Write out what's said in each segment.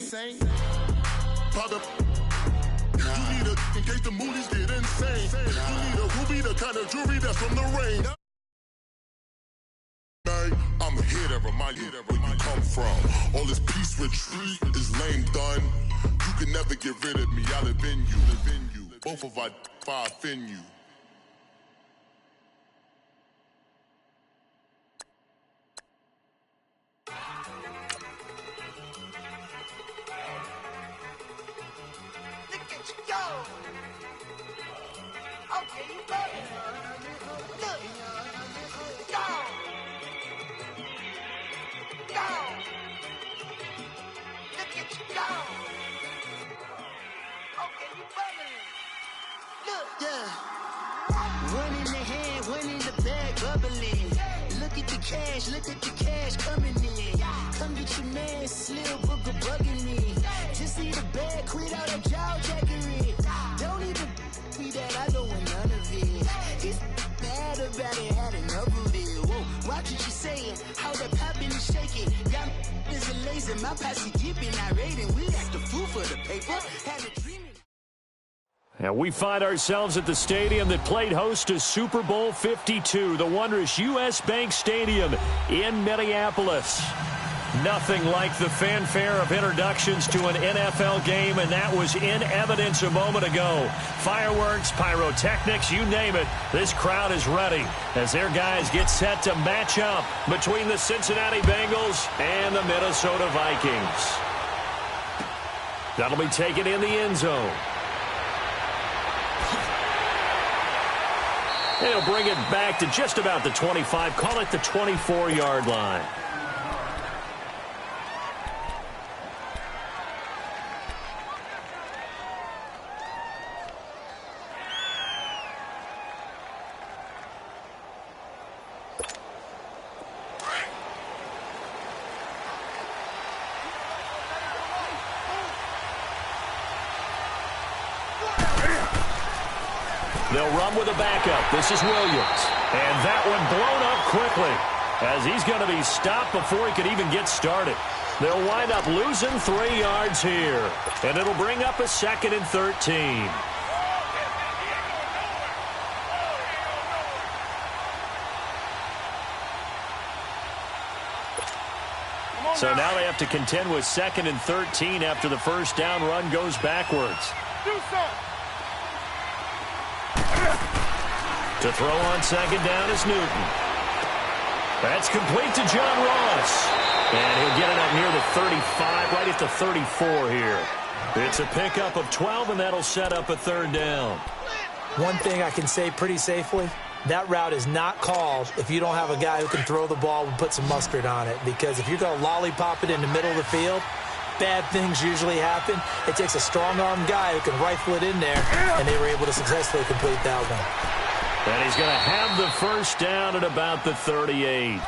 insane. Father, you need in case the movies get insane. You need a ruby, the kind of jewelry that's from the rain. I'm here to remind you where you come from. All this peace retreat is lame done. You can never get rid of me. I live in you. Both of our five in you. Look at you go. Okay, you better. Look. Go. Go. Look at you go. Okay, you better. Look. Yeah. One in the hand, one in the bag, bubbling. Look at the cash coming in. Come get your man, Slim Booker bugging me. Just need a bag, quit out of jaw jackery. Don't even be that, I don't want none of it. He's bad about it, had enough of it. Whoa, watch what you saying, how that poppin' and shaking. Got is a laser, my posse dipping, I raiding. We act the fool for the paper, had a dream. And we find ourselves at the stadium that played host to Super Bowl 52, the wondrous U.S. Bank Stadium in Minneapolis. Nothing like the fanfare of introductions to an NFL game, and that was in evidence a moment ago. Fireworks, pyrotechnics, you name it. This crowd is ready as their guys get set to match up between the Cincinnati Bengals and the Minnesota Vikings. That'll be taken in the end zone. They'll bring it back to just about the 25, call it the 24-yard line. They'll run with a backup. This is Williams. And that one blown up quickly as he's going to be stopped before he could even get started. They'll wind up losing 3 yards here. And it'll bring up a 2nd and 13. So now they have to contend with 2nd and 13 after the first down run goes backwards. To throw on 2nd down is Newton. That's complete to John Ross. And he'll get it up near the 35, right at the 34 here. It's a pickup of 12, and that'll set up a 3rd down. One thing I can say pretty safely, that route is not called if you don't have a guy who can throw the ball and put some mustard on it. Because if you're going to lollipop it in the middle of the field, bad things usually happen. It takes a strong-armed guy who can rifle it in there, and they were able to successfully complete that one. And he's going to have the first down at about the 38.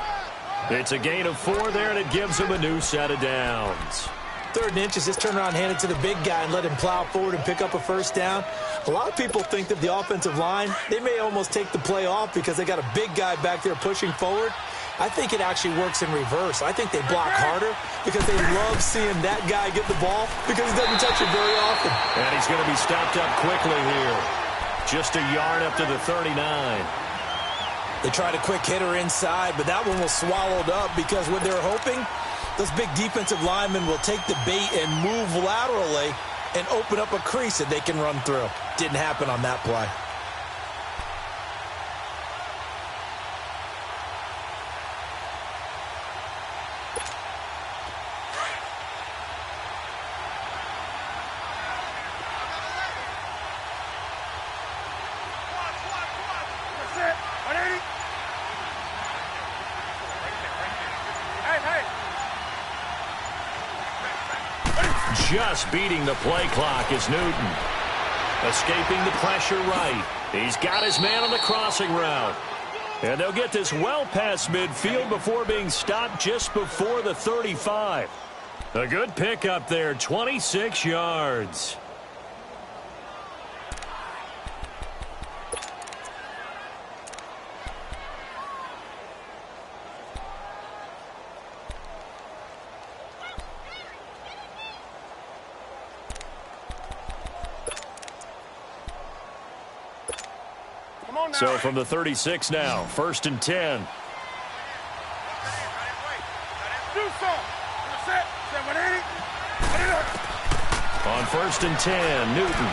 It's a gain of 4 there, and it gives him a new set of downs. 3rd and inches, just turn around, hand it to the big guy, and let him plow forward and pick up a first down. A lot of people think that the offensive line, they may almost take the play off because they got a big guy back there pushing forward. I think it actually works in reverse. I think they block harder because they love seeing that guy get the ball because he doesn't touch it very often. And he's going to be stopped up quickly here. Just a yard up to the 39. They tried a quick hitter inside, but that one was swallowed up because what they're hoping, those big defensive linemen will take the bait and move laterally and open up a crease that they can run through. Didn't happen on that play. Just beating the play clock is Newton. Escaping the pressure right. He's got his man on the crossing route. And they'll get this well past midfield before being stopped just before the 35. A good pickup there, 26 yards. So from the 36 now, 1st and 10. On 1st and 10, Newton.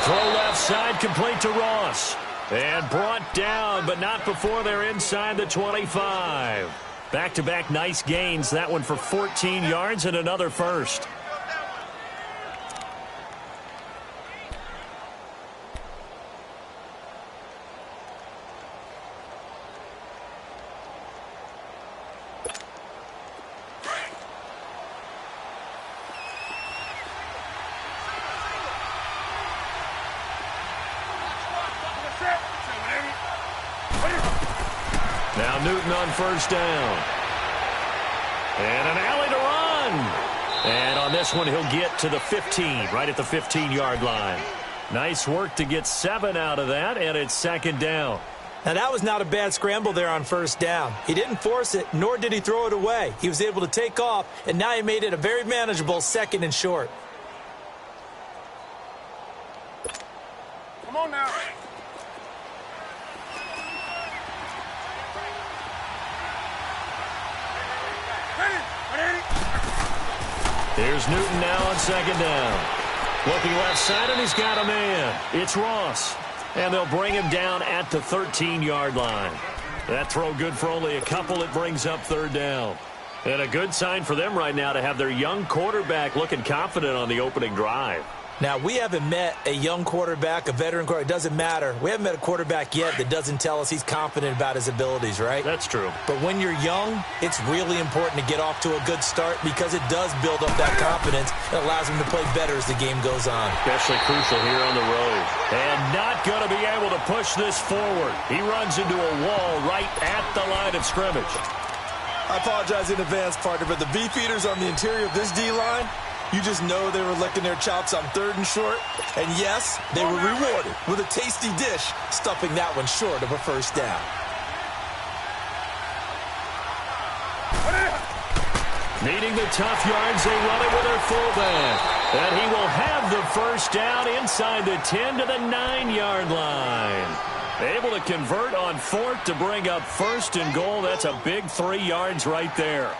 Throw left side, complete to Ross. And brought down, but not before they're inside the 25. Back-to-back nice gains. That one for 14 yards and another first. Now Newton on 1st down. And an alley to run. And on this one, he'll get to the 15, right at the 15-yard line. Nice work to get 7 out of that, and it's 2nd down. Now, that was not a bad scramble there on 1st down. He didn't force it, nor did he throw it away. He was able to take off, and now he made it a very manageable 2nd and short. Come on now. Here's Newton now on 2nd down. Looking left side, and he's got a man. It's Ross. And they'll bring him down at the 13-yard line. That throw good for only a couple. It brings up 3rd down. And a good sign for them right now to have their young quarterback looking confident on the opening drive. Now, we haven't met a young quarterback, a veteran quarterback. It doesn't matter. We haven't met a quarterback yet that doesn't tell us he's confident about his abilities, right? That's true. But when you're young, it's really important to get off to a good start because it does build up that confidence. It allows him to play better as the game goes on. Especially crucial here on the road. And not going to be able to push this forward. He runs into a wall right at the line of scrimmage. I apologize in advance, partner, but the beefeaters on the interior of this D-line, you just know they were licking their chops on 3rd and short. And yes, they were rewarded with a tasty dish, stuffing that one short of a 1st down. Needing the tough yards, they run it with their fullback. And he will have the 1st down inside the 10 to the 9-yard line. Able to convert on 4th to bring up 1st and goal. That's a big 3 yards right there.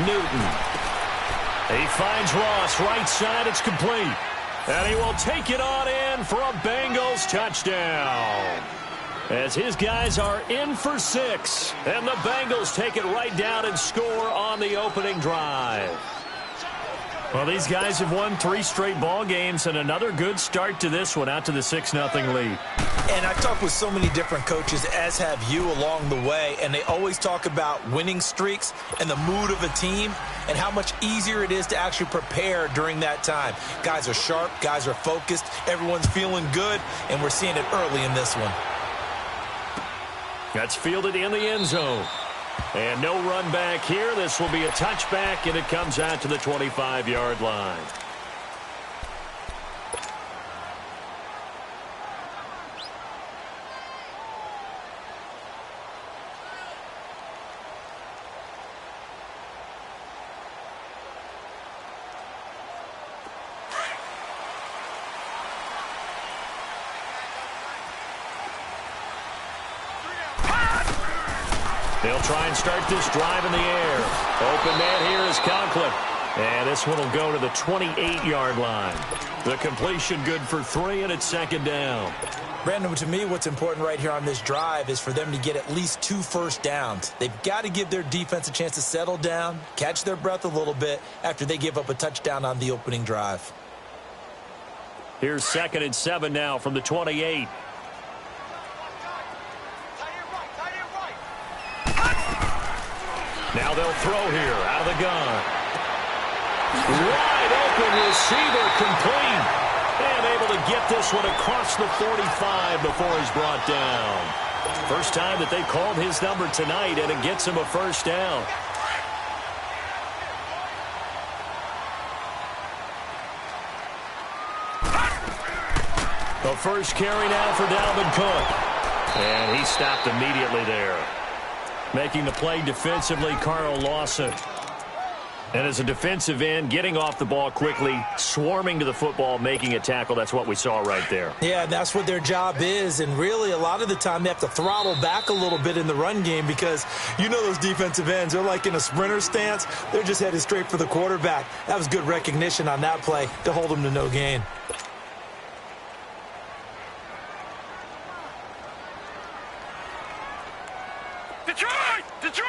Newton. He finds Ross right side. It's complete. And he will take it on in for a Bengals touchdown. As his guys are in for 6. And the Bengals take it right down and score on the opening drive. Well, these guys have won 3 straight ball games and another good start to this one out to the 6-0 lead. And I've talked with so many different coaches, as have you, along the way, and they always talk about winning streaks and the mood of a team and how much easier it is to actually prepare during that time. Guys are sharp, guys are focused, everyone's feeling good, and we're seeing it early in this one. That's fielded in the end zone. And no run back here. This will be a touchback, and it comes out to the 25-yard line. They'll try and start this drive in the air. Open man here is Conklin. And this one will go to the 28-yard line. The completion good for 3, and it's 2nd down. Brandon, to me, what's important right here on this drive is for them to get at least 2 first downs. They've got to give their defense a chance to settle down, catch their breath a little bit after they give up a touchdown on the opening drive. Here's 2nd and 7 now from the 28. Now they'll throw here out of the gun. Wide open receiver, complete. And able to get this one across the 45 before he's brought down. First time that they called his number tonight, and it gets him a 1st down. The first carry now for Dalvin Cook. And he stopped immediately there. Making the play defensively, Carl Lawson. And as a defensive end, getting off the ball quickly, swarming to the football, making a tackle. That's what we saw right there. Yeah, that's what their job is. And really, a lot of the time, they have to throttle back a little bit in the run game because you know those defensive ends, they're like in a sprinter stance. They're just headed straight for the quarterback. That was good recognition on that play to hold them to no gain. Detroit! Detroit!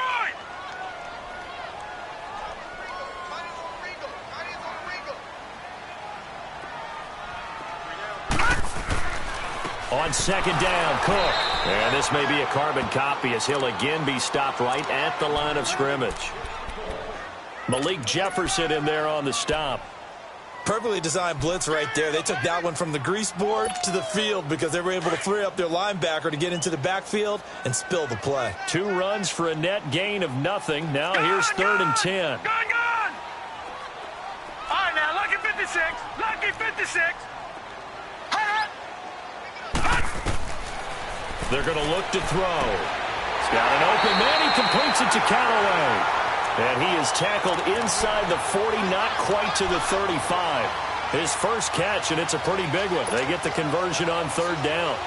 On second down, Cook. And this may be a carbon copy as he'll again be stopped right at the line of scrimmage. Malik Jefferson in there on the stop. Perfectly designed blitz right there. They took that one from the grease board to the field because they were able to free up their linebacker to get into the backfield and spill the play. 2 runs for a net gain of nothing. Now here's 3rd and 10. Gone! All right, now, lucky 56. Lucky 56. They're going to look to throw. He's got an open man. He completes it to Callaway. And he is tackled inside the 40, not quite to the 35. His first catch, and it's a pretty big one. They get the conversion on 3rd down.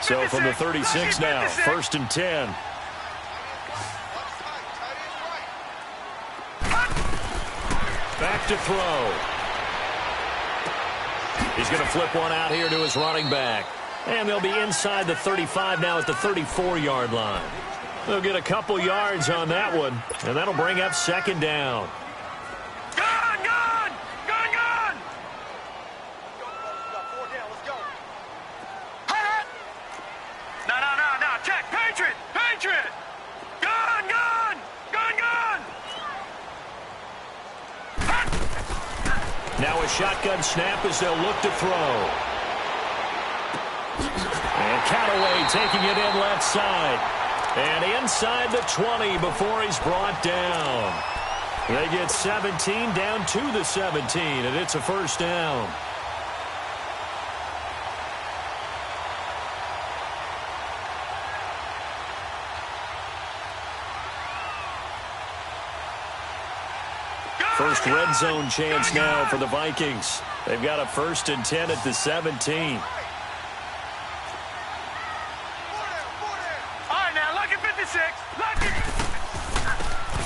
So from the 36 now, 1st and 10. Back to throw. He's going to flip one out here to his running back. And they'll be inside the 35 now at the 34-yard line. They'll get a couple yards on that one, and that'll bring up 2nd down. Gone! No. Check. Patriot! Gone! Now a shotgun snap as they'll look to throw. And Callaway taking it in left side. And inside the 20 before he's brought down. They get 17 down to the 17, and it's a 1st down. First red zone chance now for the Vikings. They've got a 1st and 10 at the 17. All right, now, lucky 56. Lucky.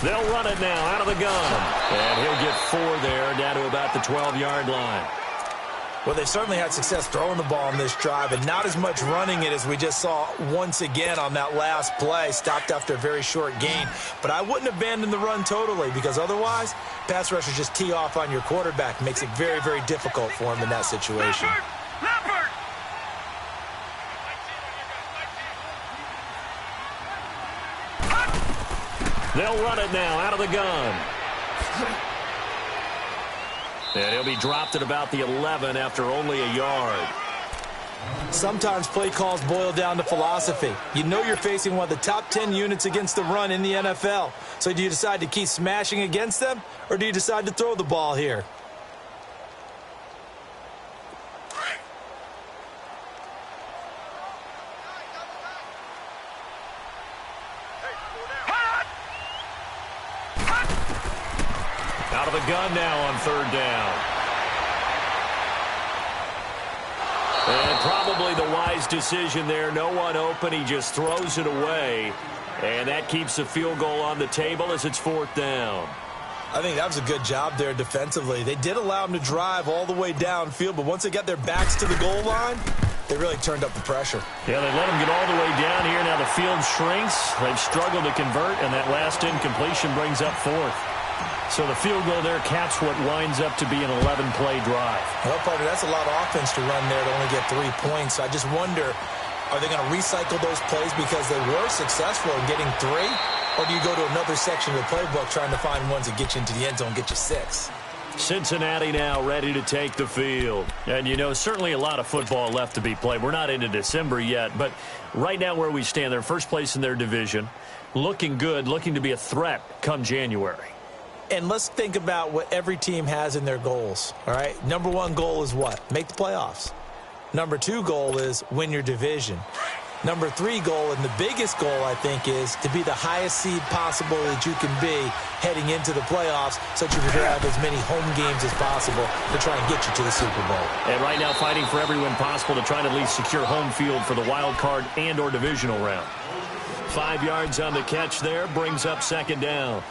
They'll run it now out of the gun. And he'll get 4 there, down to about the 12-yard line. Well, they've certainly had success throwing the ball on this drive, and not as much running it as we just saw once again on that last play, stopped after a very short gain. But I wouldn't abandon the run totally, because otherwise, pass rushers just tee off on your quarterback. Makes it very, very difficult for him in that situation. Leopard! They'll run it now out of the gun. And he'll be dropped at about the 11 after only a yard. Sometimes play calls boil down to philosophy. You know you're facing one of the top 10 units against the run in the NFL. So do you decide to keep smashing against them, or do you decide to throw the ball here? Out of the gun now on 3rd down. And probably the wise decision there. No one open. He just throws it away. And that keeps the field goal on the table as it's 4th down. I think that was a good job there defensively. They did allow him to drive all the way downfield, but once they got their backs to the goal line, they really turned up the pressure. Yeah, they let him get all the way down here. Now the field shrinks. They've struggled to convert, and that last incompletion brings up 4th. So the field goal there caps what winds up to be an 11-play drive. Well, partner, that's a lot of offense to run there to only get 3 points. So I just wonder, are they going to recycle those plays because they were successful in getting 3? Or do you go to another section of the playbook trying to find ones that get you into the end zone, get you 6? Cincinnati now ready to take the field. And, you know, certainly a lot of football left to be played. We're not into December yet, but right now where we stand, they're first place in their division, looking good, looking to be a threat come January. And let's think about what every team has in their goals, all right? Number one goal is what? Make the playoffs. Number two goal is win your division. Number three goal, and the biggest goal, I think, is to be the highest seed possible that you can be heading into the playoffs so that you can have as many home games as possible to try and get you to the Super Bowl. And right now fighting for every win possible to try to at least secure home field for the wild card and or divisional round. 5 yards on the catch there, brings up second down.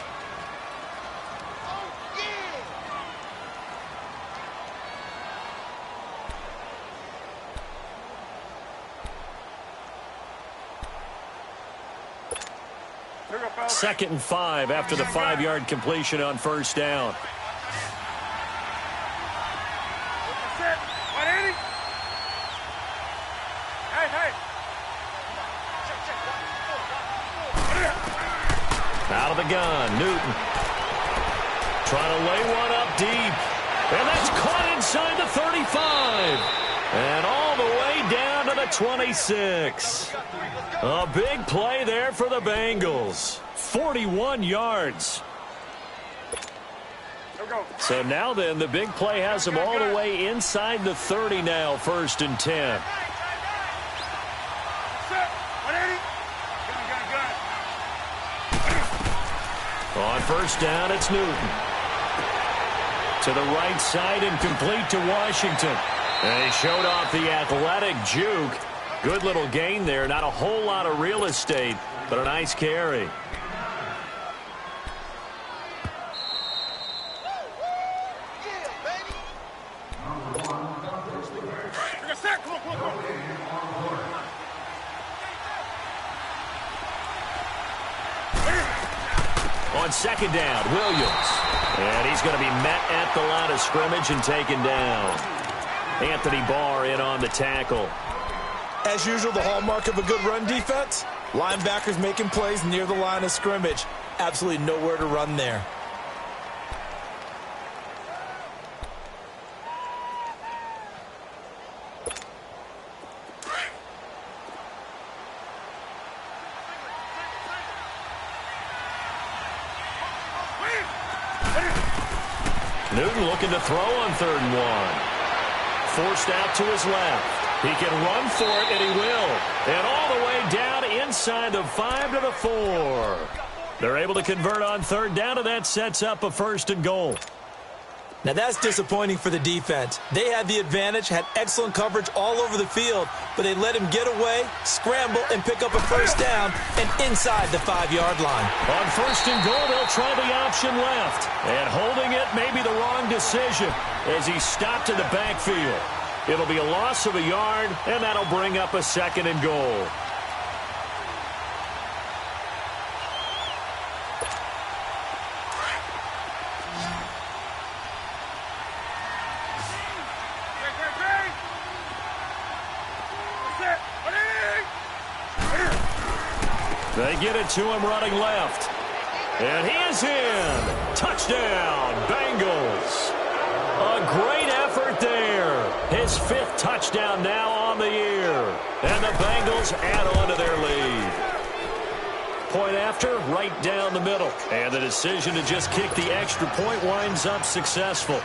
Second and 5 after the 5-yard completion on first down. Out of the gun, Newton. Trying to lay one up deep. And that's caught inside the 35. And all the way down to the 26. A big play there for the Bengals. 41 yards. So now then, the big play has them all the way inside the 30 now, first and 10. On first down, it's Newton. To the right side and complete to Washington. And he showed off the athletic juke. Good little gain there. Not a whole lot of real estate, but a nice carry. On second down, Williams. And he's going to be met at the line of scrimmage and taken down. Anthony Barr in on the tackle. As usual, the hallmark of a good run defense, linebackers making plays near the line of scrimmage. Absolutely nowhere to run there. Newton looking to throw on 3rd and 1. Forced out to his left. He can run for it, and he will. And all the way down inside the 5 to the 4. They're able to convert on 3rd down, and that sets up a 1st and goal. Now that's disappointing for the defense. They had the advantage, had excellent coverage all over the field, but they let him get away, scramble, and pick up a 1st down and inside the 5-yard line. On 1st and goal, they'll try the option left. And holding it may be the wrong decision as he stopped in the backfield. It'll be a loss of a yard, and that'll bring up a 2nd and goal. They get it to him running left. And he is in. Touchdown, Bengals. A great effort there. His 5th touchdown now on the year. And the Bengals add on to their lead. Point after, right down the middle. And the decision to just kick the extra point winds up successful.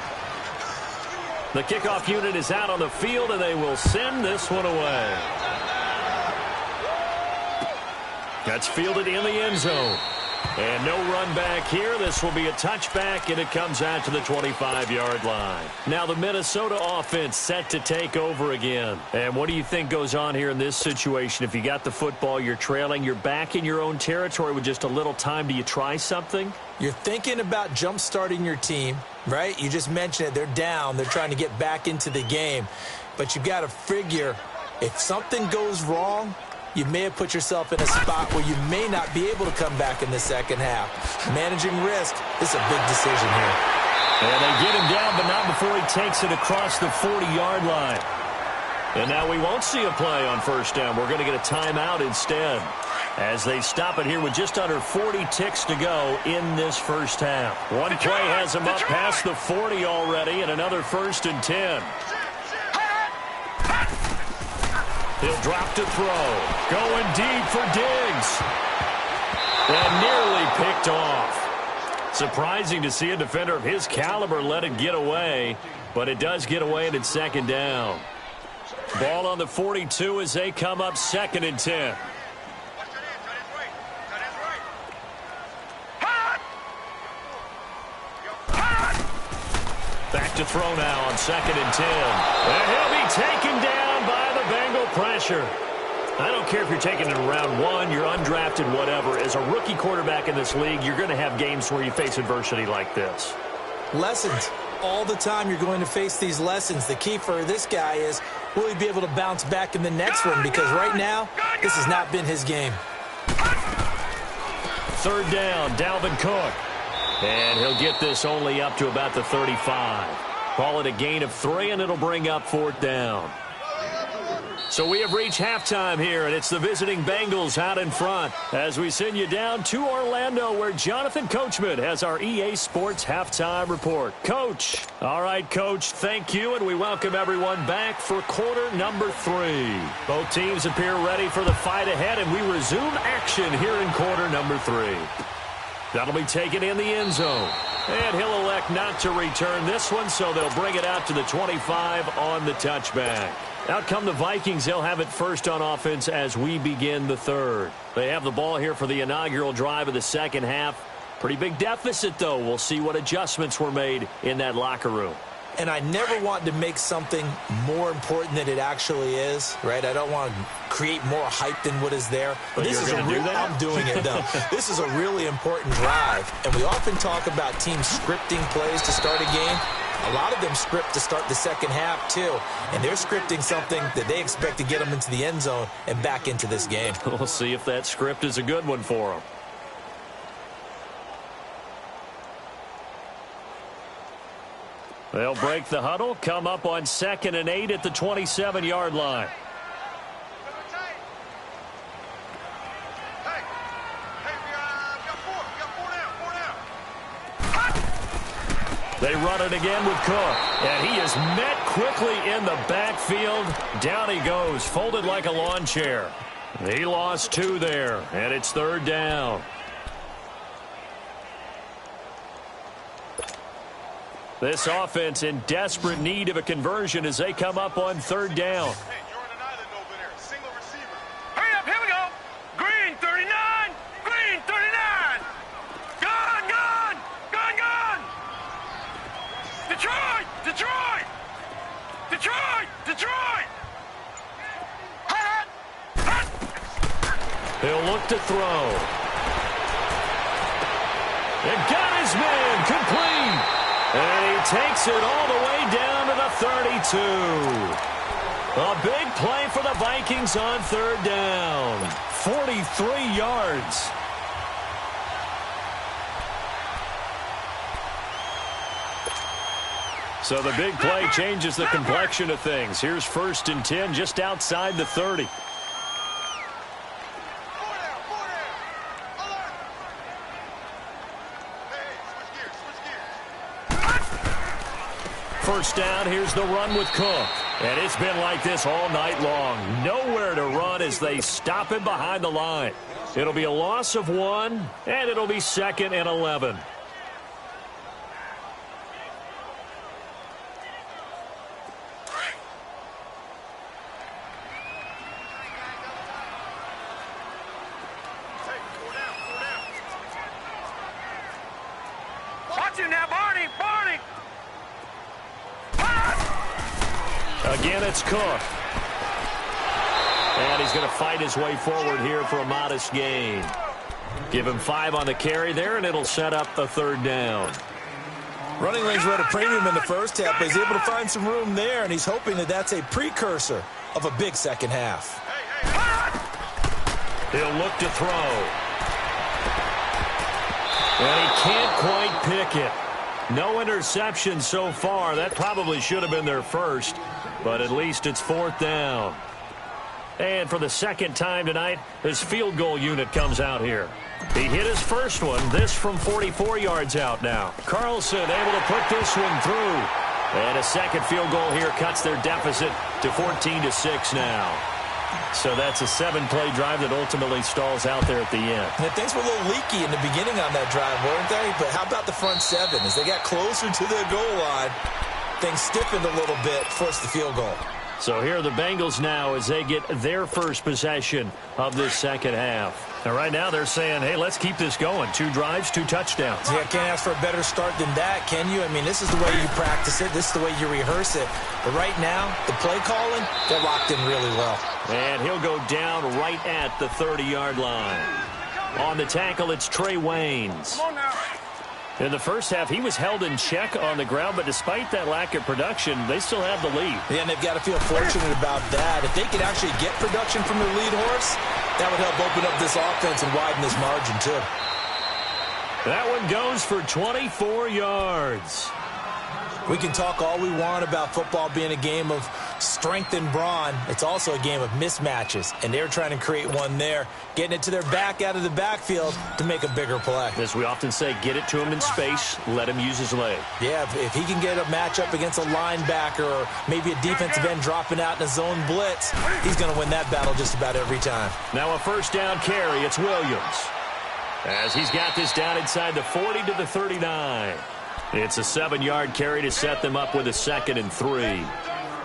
The kickoff unit is out on the field, and they will send this one away. That's fielded in the end zone. And no run back here. This will be a touchback, and it comes out to the 25-yard line. Now the Minnesota offense set to take over again. And what do you think goes on here in this situation? If you got the football, you're trailing, you're back in your own territory with just a little time. Do you try something? You're thinking about jump-starting your team, right? You just mentioned it. They're down. They're trying to get back into the game. But you've got to figure if something goes wrong, you may have put yourself in a spot where you may not be able to come back in the second half. Managing risk is a big decision here. And they get him down, but not before he takes it across the 40-yard line. And now we won't see a play on 1st down. We're going to get a timeout instead. as they stop it here with just under 40 ticks to go in this first half. One play has them up past the 40 already, and another 1st and 10. He'll drop to throw. Going deep for Diggs. And nearly picked off. Surprising to see a defender of his caliber let it get away, but it does get away and it's 2nd down. Ball on the 42 as they come up 2nd and 10. Back to throw now on 2nd and 10. And he'll be taken down by the Bengal pressure. I don't care if you're taking it in round 1, you're undrafted, whatever. As a rookie quarterback in this league, you're going to have games where you face adversity like this. Lessons. All the time you're going to face these lessons. The key for this guy is, will he be able to bounce back in the next one? Because right now, this has not been his game. 3rd down, Dalvin Cook. And he'll get this only up to about the 35. Call it a gain of 3, and it'll bring up 4th down. So we have reached halftime here, and it's the visiting Bengals out in front as we send you down to Orlando, where Jonathan Coachman has our EA Sports halftime report. Coach. All right, Coach, thank you, and we welcome everyone back for quarter number 3. Both teams appear ready for the fight ahead, and we resume action here in quarter number 3. That'll be taken in the end zone. And he'll elect not to return this one, so they'll bring it out to the 25 on the touchback. Out come the Vikings. They'll have it first on offense as we begin the 3rd. They have the ball here for the inaugural drive of the 2nd half. Pretty big deficit, though. We'll see what adjustments were made in that locker room. And I never want to make something more important than it actually is, right? I don't want to create more hype than what is there. But this is a real, I'm doing it, though. This is a really important drive. And we often talk about teams scripting plays to start a game. A lot of them script to start the 2nd half, too. And they're scripting something that they expect to get them into the end zone and back into this game. We'll see if that script is a good one for them. They'll break the huddle, come up on 2nd and 8 at the 27-yard line. They run it again with Cook, and he is met quickly in the backfield. Down he goes, folded like a lawn chair. He lost 2 there, and it's 3rd down. This offense in desperate need of a conversion as they come up on 3rd down. Hey, you're on an island over there. Single receiver. Hurry up, here we go. Green 39. Green 39. Gone, gone. Gone, gone. Detroit! Detroit! Detroit! Detroit! He'll look to throw. And got his man complete. And he takes it all the way down to the 32. A big play for the Vikings on 3rd down. 43 yards. So the big play changes the complexion of things. Here's 1st and 10 just outside the 30. First down, here's the run with Cook. And it's been like this all night long. Nowhere to run as they stop him behind the line. It'll be a loss of 1, and it'll be 2nd and 11. Watch him now, Barney! Barney! Again, it's Cook. And he's going to fight his way forward here for a modest gain. Give him 5 on the carry there, and it'll set up the 3rd down. Running lanes were at a premium in the first half, but he's able to find some room there, and he's hoping that that's a precursor of a big 2nd half. He'll look to throw. And he can't quite pick it. No interception so far. That probably should have been their first, but at least it's 4th down. And for the second time tonight, his field goal unit comes out here. He hit his first one, this from 44 yards out now. Carlson able to put this one through. And a second field goal here cuts their deficit to 14-6 now. So that's a 7-play drive that ultimately stalls out there at the end. And things were a little leaky in the beginning on that drive, weren't they? But how about the front seven? As they got closer to the goal line, things stiffened a little bit, forced the field goal. So here are the Bengals now as they get their first possession of this second half. And right now they're saying, hey, let's keep this going. 2 drives, 2 touchdowns. Yeah, can't ask for a better start than that, can you? I mean, this is the way you practice it. This is the way you rehearse it. But right now, the play calling, they're locked in really well. And he'll go down right at the 30-yard line. On the tackle, it's Trey Waynes. Come on now. In the first half, he was held in check on the ground, but despite that lack of production, they still have the lead. Yeah, and they've got to feel fortunate about that. If they could actually get production from their lead horse, that would help open up this offense and widen this margin, too. That one goes for 24 yards. We can talk all we want about football being a game of strength and brawn. It's also a game of mismatches, and they're trying to create one there, getting it to their back out of the backfield to make a bigger play. As we often say, get it to him in space, let him use his leg. Yeah, if he can get a matchup against a linebacker or maybe a defensive end dropping out in a zone blitz, he's going to win that battle just about every time. Now a first down carry, it's Williams. As he's got this down inside the 40 to the 39. It's a 7-yard carry to set them up with a 2nd and 3.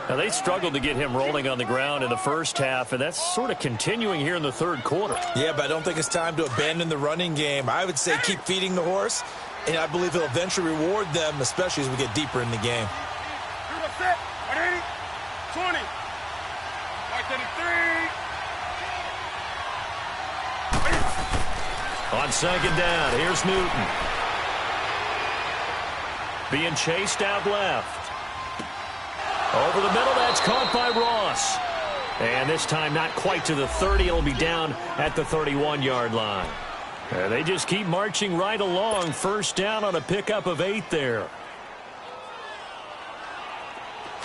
Now, they struggled to get him rolling on the ground in the first half, and that's sort of continuing here in the third quarter. Yeah, but I don't think it's time to abandon the running game. I would say keep feeding the horse, and I believe he'll eventually reward them, especially as we get deeper in the game. 180, 20, 133. On second down, here's Newton. Being chased out left. Over the middle, that's caught by Ross. And this time not quite to the 30. It'll be down at the 31-yard line. They just keep marching right along. First down on a pickup of 8 there.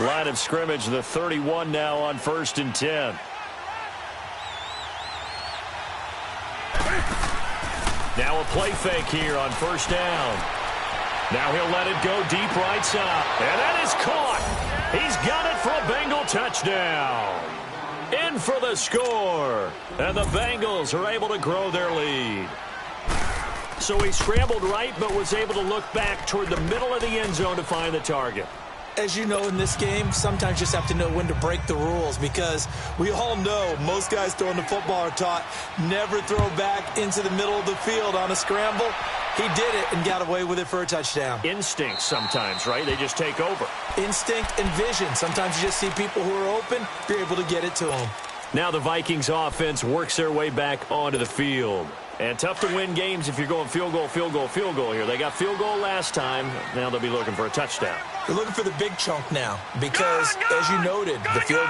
Line of scrimmage, the 31 now on 1st and 10. Now a play fake here on first down. Now he'll let it go deep right side. And that is caught. He's got it for a Bengal touchdown. In for the score. And the Bengals are able to grow their lead. So he scrambled right, but was able to look back toward the middle of the end zone to find the target. As you know, in this game, sometimes you just have to know when to break the rules, because we all know most guys throwing the football are taught never throw back into the middle of the field on a scramble. He did it and got away with it for a touchdown. Instinct sometimes, right? They just take over. Instinct and vision. Sometimes you just see people who are open, you're able to get it to them. Now the Vikings offense works their way back onto the field. And tough to win games if you're going field goal, field goal, field goal here. They got field goal last time. Now they'll be looking for a touchdown. They're looking for the big chunk now because, as you noted, the field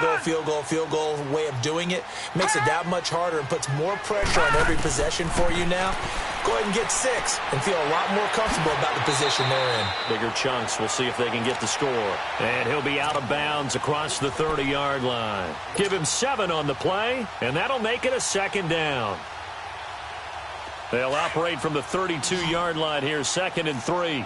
goal way of doing it makes it that much harder and puts more pressure on every possession for you now. Go ahead and get 6 and feel a lot more comfortable about the position they're in. Bigger chunks. We'll see if they can get the score. And he'll be out of bounds across the 30-yard line. Give him 7 on the play, and that'll make it a second down. They'll operate from the 32-yard line here, 2nd and 3.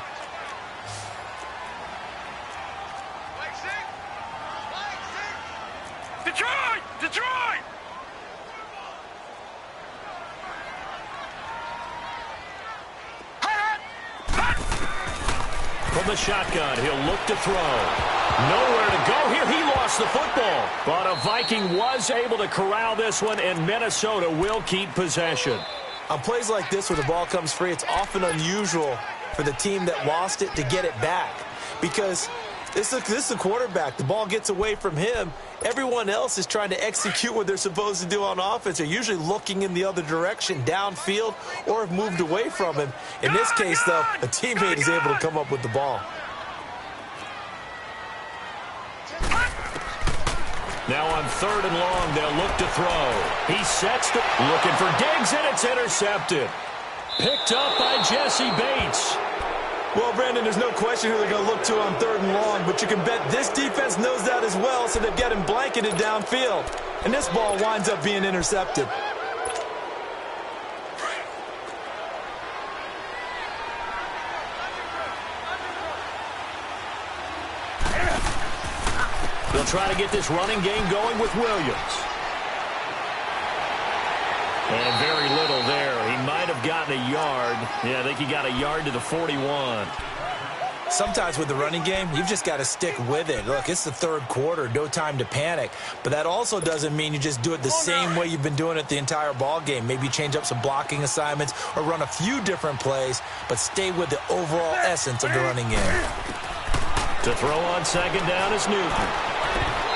Detroit! Detroit! From the shotgun, he'll look to throw. Nowhere to go here. He lost the football. But a Viking was able to corral this one, and Minnesota will keep possession. On plays like this where the ball comes free, it's often unusual for the team that lost it to get it back, because this is the quarterback. The ball gets away from him. Everyone else is trying to execute what they're supposed to do on offense. They're usually looking in the other direction, downfield, or have moved away from him. In this case, though, a teammate is able to come up with the ball. Now on 3rd and long, they'll look to throw. He sets the looking for Diggs, and it's intercepted. Picked up by Jesse Bates. Well, Brandon, there's no question who they're going to look to on 3rd and long, but you can bet this defense knows that as well, so they've got him blanketed downfield. And this ball winds up being intercepted. They'll try to get this running game going with Williams. And very little there. He might have gotten a yard. Yeah, I think he got a yard to the 41. Sometimes with the running game, you've just got to stick with it. Look, it's the 3rd quarter, no time to panic. But that also doesn't mean you just do it the same way you've been doing it the entire ball game. Maybe change up some blocking assignments or run a few different plays, but stay with the overall essence of the running game. To throw on 2nd down is Newton.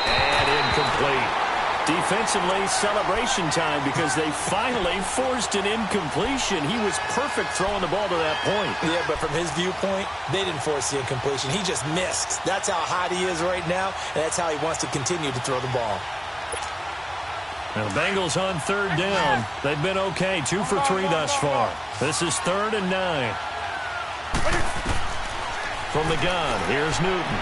And incomplete. Defensively, celebration time because they finally forced an incompletion. He was perfect throwing the ball to that point. Yeah, but from his viewpoint, they didn't force the incompletion. He just missed. That's how hot he is right now, and that's how he wants to continue to throw the ball. Now, the Bengals on 3rd down. They've been okay, 2 for 3 thus far. This is 3rd and 9. From the gun, here's Newton.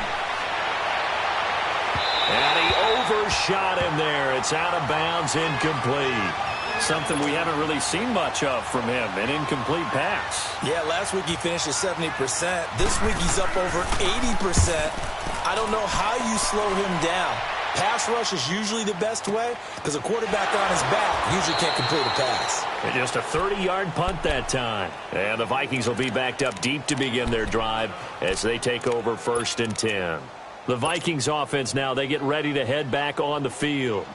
And he overshot him there. It's out of bounds, incomplete. Something we haven't really seen much of from him, an incomplete pass. Yeah, last week he finished at 70%. This week he's up over 80%. I don't know how you slow him down. Pass rush is usually the best way because a quarterback on his back usually can't complete a pass. And just a 30-yard punt that time. And the Vikings will be backed up deep to begin their drive as they take over 1st and 10. The Vikings offense now, they get ready to head back on the field.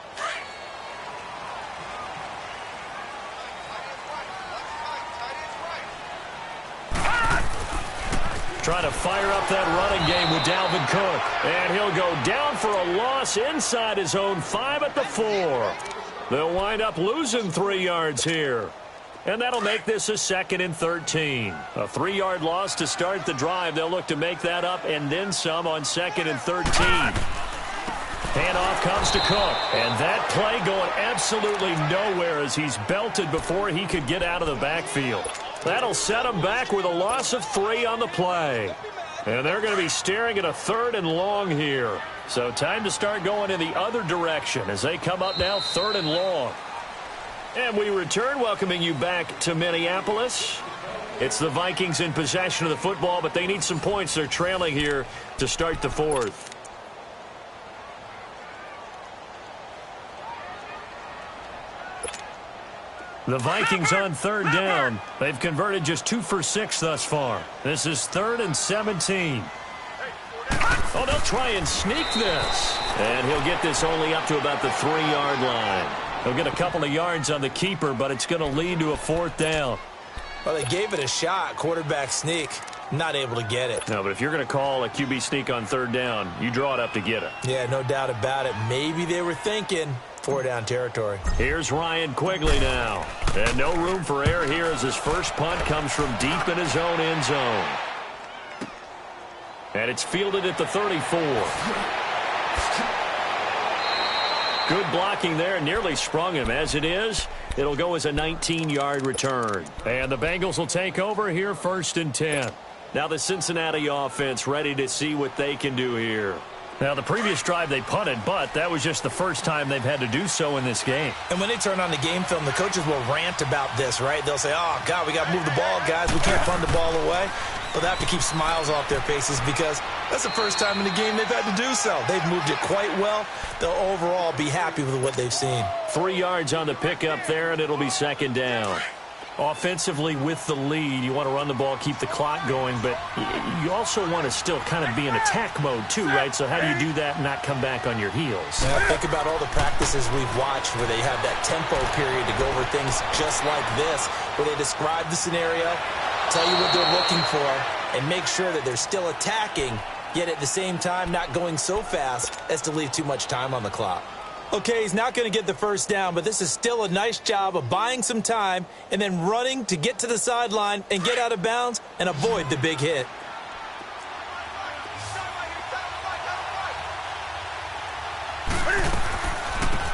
Trying to fire up that running game with Dalvin Cook. And he'll go down for a loss inside his own 5 at the 4. They'll wind up losing 3 yards here. And that'll make this a 2nd and 13. A 3-yard loss to start the drive. They'll look to make that up and then some on 2nd and 13. Handoff comes to Cook. And that play going absolutely nowhere as he's belted before he could get out of the backfield. That'll set him back with a loss of 3 on the play. And they're going to be staring at a 3rd and long here. So time to start going in the other direction as they come up now 3rd and long. And we return, welcoming you back to Minneapolis. It's the Vikings in possession of the football, but they need some points. They're trailing here to start the 4th. The Vikings on 3rd down. They've converted just 2 for 6 thus far. This is 3rd and 17. Oh, they'll try and sneak this. And he'll get this only up to about the 3-yard line. He'll get a couple of yards on the keeper, but it's going to lead to a 4th down. Well, they gave it a shot, quarterback sneak. Not able to get it. No, but if you're going to call a QB sneak on 3rd down, you draw it up to get it. Yeah, no doubt about it. Maybe they were thinking 4-down territory. Here's Ryan Quigley now. And no room for error here as his first punt comes from deep in his own end zone. And it's fielded at the 34. Good blocking there, nearly sprung him. As it is, it'll go as a 19-yard return. And the Bengals will take over here 1st and 10. Now the Cincinnati offense ready to see what they can do here. Now, the previous drive they punted, but that was just the first time they've had to do so in this game. And when they turn on the game film, the coaches will rant about this, right? They'll say, oh, God, we got to move the ball, guys. We can't punt the ball away. But they have to keep smiles off their faces because that's the first time in the game they've had to do so. They've moved it quite well. They'll overall be happy with what they've seen. 3 yards on the pickup there, and it'll be 2nd down. Offensively with the lead, you want to run the ball, keep the clock going, but you also want to still kind of be in attack mode too, right? So how do you do that and not come back on your heels? Now, think about all the practices we've watched where they have that tempo period to go over things just like this, where they describe the scenario, tell you what they're looking for, and make sure that they're still attacking, yet at the same time not going so fast as to leave too much time on the clock. Okay, he's not going to get the first down, but this is still a nice job of buying some time and then running to get to the sideline and get out of bounds and avoid the big hit.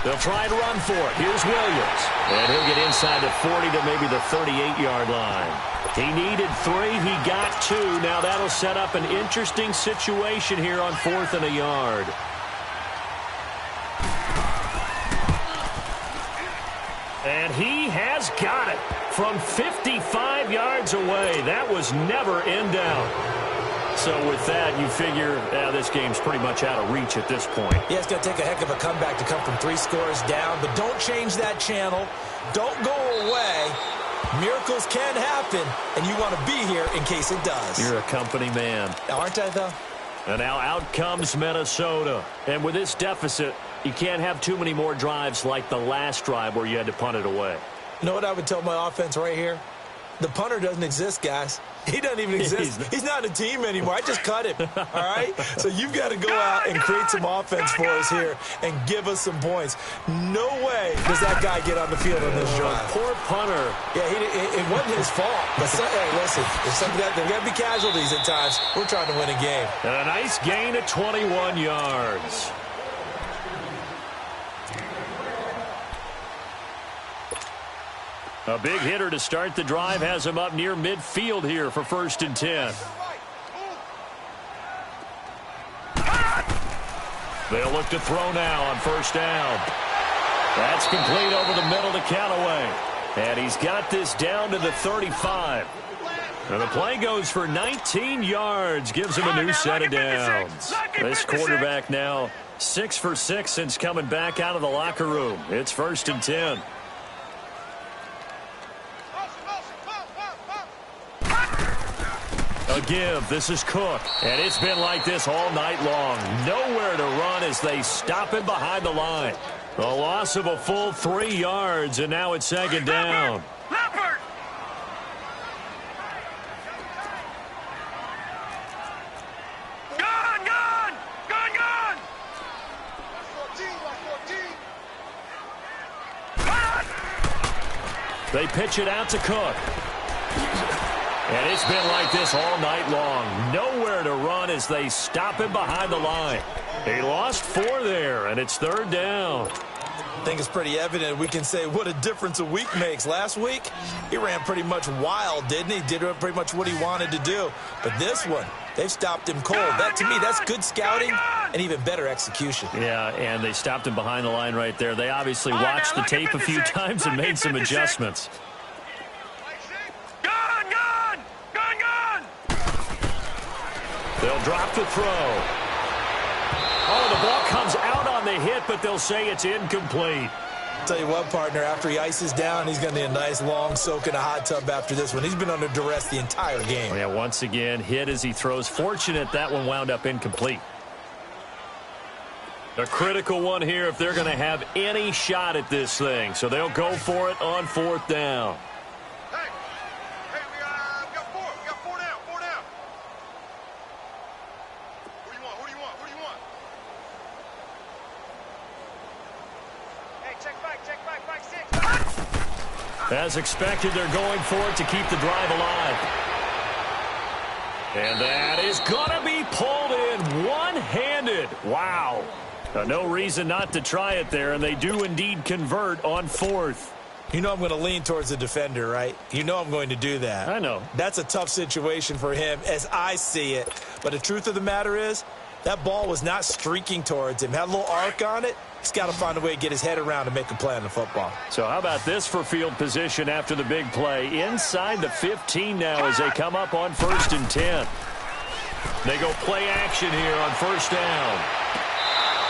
They'll try and run for it. Here's Williams. And he'll get inside the 40 to maybe the 38-yard line. He needed 3. He got 2. Now that'll set up an interesting situation here on 4th and a yard. And he has got it from 55 yards away. That was never in doubt. So with that, you figure this game's pretty much out of reach at this point. Yeah, it's going to take a heck of a comeback to come from 3 scores down. But don't change that channel. Don't go away. Miracles can happen, and you want to be here in case it does. You're a company man. Aren't I, though? And now out comes Minnesota. And with this deficit, you can't have too many more drives like the last drive where you had to punt it away. You know what I would tell my offense right here? The punter doesn't exist, guys. He doesn't even exist. He's not a team anymore. I just cut him, all right? So you've got to go out and create some offense for us here and give us some points. No way does that guy get on the field on this drive. Poor punter. Yeah, it wasn't his fault. But, hey, listen, there's got to be casualties at times. We're trying to win a game. And a nice gain of 21 yards. A big hitter to start the drive has him up near midfield here for 1st and 10. They'll look to throw now on 1st down. That's complete over the middle to Callaway. And he's got this down to the 35. And the play goes for 19 yards, gives him a new set of downs. This quarterback now 6 for 6 since coming back out of the locker room. It's 1st and 10. A give. This is Cook. And it's been like this all night long. Nowhere to run as they stop him behind the line. A loss of a full 3 yards, and now it's 2nd down. Leopard! Gone! Gone! Gone! Gone! 14! They pitch it out to Cook. And it's been like this all night long. Nowhere to run as they stop him behind the line. He lost 4 there, and it's 3rd down. I think it's pretty evident. We can say what a difference a week makes. Last week, he ran pretty much wild, didn't he? Did pretty much what he wanted to do. But this one, they've stopped him cold. That, to me, that's good scouting and even better execution. Yeah, and they stopped him behind the line right there. They obviously watched the tape a few times and made some adjustments. They'll drop the throw. Oh, the ball comes out on the hit, but they'll say it's incomplete. Tell you what, partner, after he ices down, he's going to need a nice long soak in a hot tub after this one. He's been under duress the entire game. Yeah, once again, hit as he throws. Fortunate that one wound up incomplete. A critical one here if they're going to have any shot at this thing. So they'll go for it on 4th down. As expected, they're going for it to keep the drive alive. And that is going to be pulled in one-handed. Wow. No reason not to try it there, and they do indeed convert on 4th. You know I'm going to lean towards the defender, right? You know I'm going to do that. I know. That's a tough situation for him as I see it. But the truth of the matter is, that ball was not streaking towards him. Had a little arc on it. He's got to find a way to get his head around and make a play on the football. So how about this for field position after the big play? Inside the 15 now as they come up on 1st and 10. They go play action here on 1st down.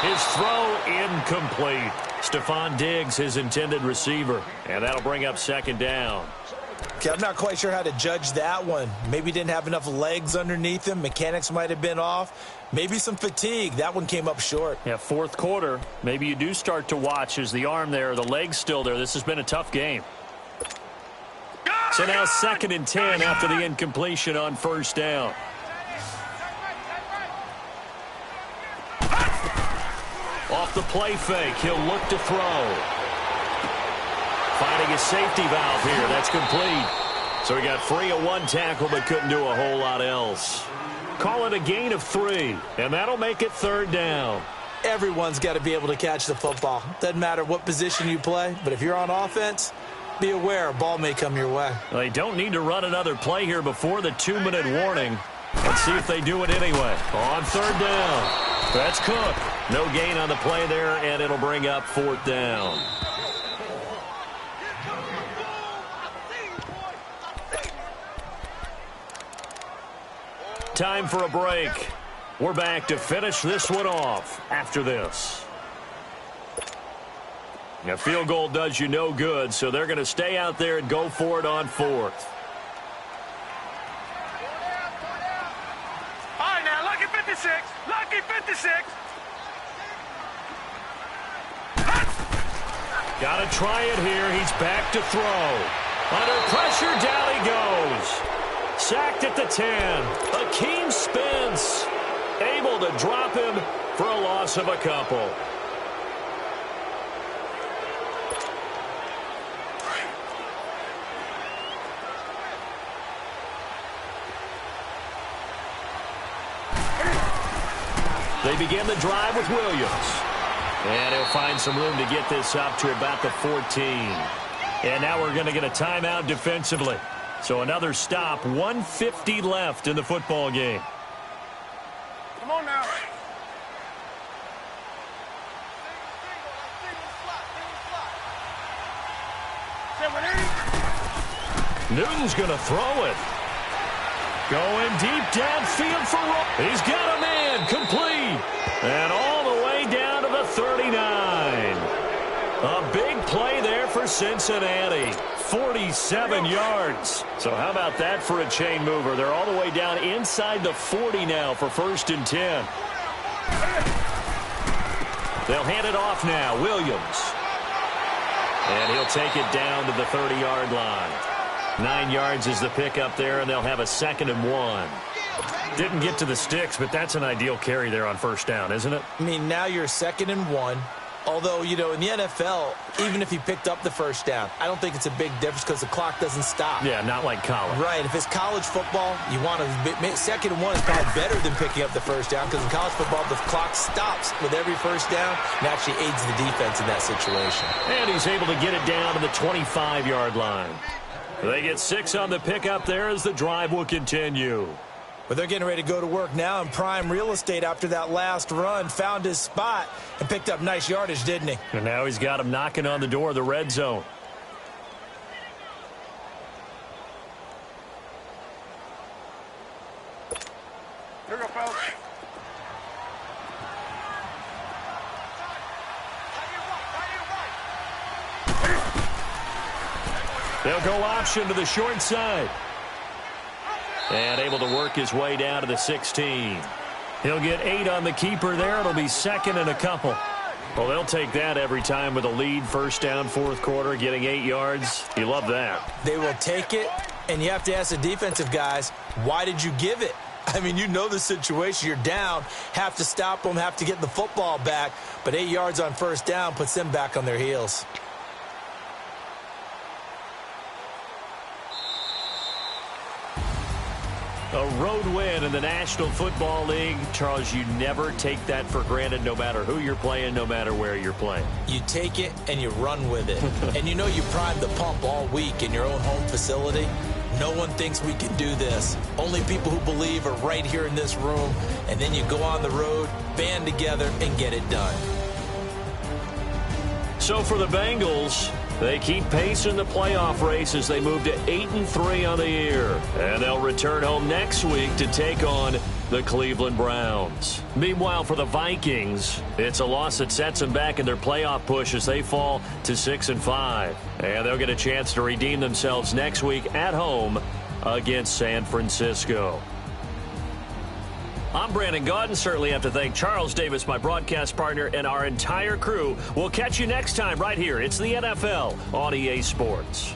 His throw incomplete. Stephon Diggs, his intended receiver. And that'll bring up 2nd down. Okay, I'm not quite sure how to judge that one. Maybe didn't have enough legs underneath him. Mechanics might have been off. Maybe some fatigue. That one came up short. Yeah, 4th quarter. Maybe you do start to watch as the arm there, the leg's still there. This has been a tough game. So now 2nd and 10 after the incompletion on 1st down. Off the play fake, he'll look to throw. Finding a safety valve here. That's complete. So he got free of 1 tackle but couldn't do a whole lot else. Call it a gain of 3, and that'll make it 3rd down. everyone's got to be able to catch the football. Doesn't matter what position you play, but if you're on offense, be aware a ball may come your way. They don't need to run another play here before the 2-minute warning. Let's see if they do it anyway. On third down. That's Cook. No gain on the play there, and it'll bring up fourth down. Time for a break. We're back to finish this one off after this. A field goal does you no good, so they're going to stay out there and go for it on fourth. All right, now, lucky 56. Lucky 56. Got to try it here. He's back to throw. Under pressure, down he goes. Sacked at the 10. Akeem Spence able to drop him for a loss of a couple. They begin the drive with Williams. And he'll find some room to get this up to about the 14. And now we're going to get a timeout defensively. So another stop, 1:50 left in the football game. Come on now. Newton's going to throw it. Going deep downfield for Roll. He's got a man, complete. And all the way down to the 39. A big play there for Cincinnati. 47 yards. So how about that for a chain mover? They're all the way down inside the 40 now for 1st and 10. They'll hand it off now. Williams. And he'll take it down to the 30-yard line. 9 yards is the pickup there, and they'll have a 2nd and 1. Didn't get to the sticks, but that's an ideal carry there on 1st down, isn't it? I mean, now you're 2nd and 1. Although, you know, in the NFL, even if he picked up the 1st down, I don't think it's a big difference because the clock doesn't stop. Yeah, not like college. Right. If it's college football, you want to 2nd and 1 is probably better than picking up the 1st down because in college football, the clock stops with every 1st down and actually aids the defense in that situation. And he's able to get it down to the 25-yard line. They get 6 on the pickup there as the drive will continue. But they're getting ready to go to work now in prime real estate after that last run. Found his spot and picked up nice yardage, didn't he? And now he's got him knocking on the door of the red zone. Here we go, fellas. They'll go option to the short side. And able to work his way down to the 16. He'll get 8 on the keeper there. It'll be 2nd and a couple. Well, they'll take that every time with a lead. 1st down, 4th quarter, getting 8 yards. You love that. They will take it, and you have to ask the defensive guys, why did you give it? I mean, you know the situation. You're down, have to stop them, have to get the football back. But 8 yards on 1st down puts them back on their heels. A road win in the National Football League. Charles, you never take that for granted no matter who you're playing, no matter where you're playing. You take it and you run with it. And you know you primed the pump all week in your own home facility. No one thinks we can do this. Only people who believe are right here in this room. And then you go on the road, band together, and get it done. So for the Bengals, they keep pace in the playoff race as they move to 8-3 on the year. And they'll return home next week to take on the Cleveland Browns. Meanwhile, for the Vikings, it's a loss that sets them back in their playoff push as they fall to 6-5. And they'll get a chance to redeem themselves next week at home against San Francisco. I'm Brandon Gaudin. Certainly have to thank Charles Davis, my broadcast partner, and our entire crew. We'll catch you next time right here. It's the NFL on EA Sports.